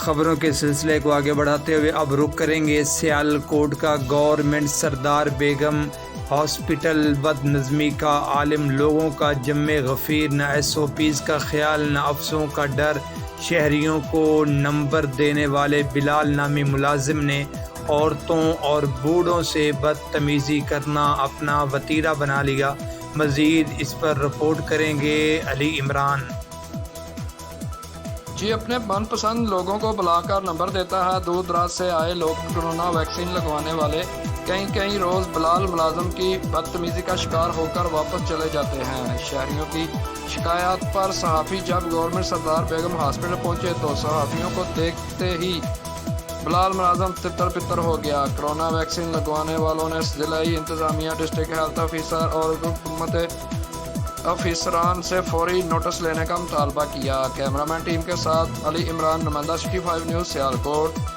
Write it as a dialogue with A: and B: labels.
A: خبروں کے سلسلے کو آگے بڑھاتے ہوئے اب رخ کریں گے سیالکوٹ کا۔ گورنمنٹ سردار بیگم ہاسپٹل بد نظمی کا عالم، لوگوں کا جم غفیر، نہ SOPs کا خیال نہ افسروں کا ڈر۔ شہریوں کو نمبر دینے والے بلال نامی ملازم نے عورتوں اور بوڑھوں سے بدتمیزی کرنا اپنا وتیرہ بنا لیا۔ مزید اس پر رپورٹ کریں گے علی عمران۔
B: اپنے من پسند لوگوں کو بلا کر نمبر دیتا ہے۔ دور دراز سے آئے لوگ کورونا ویکسین لگوانے والے کئی روز بلال ملازم کی بدتمیزی کا شکار ہو کر واپس چلے جاتے ہیں۔ شہریوں کی شکایات پر صحافی جب گورنمنٹ سردار بیگم ہاسپٹل پہنچے تو صحافیوں کو دیکھتے ہی بلال ملازم تتر پتر ہو گیا۔ کورونا ویکسین لگوانے والوں نے ضلعی انتظامیہ، ڈسٹرکٹ ہیلتھ آفیسر اور حکومت افسران سے فوری نوٹس لینے کا مطالبہ کیا۔ کیمرہ مین ٹیم کے ساتھ علی عمران، نمائندہ سٹی 5 نیوز، سیالکوٹ۔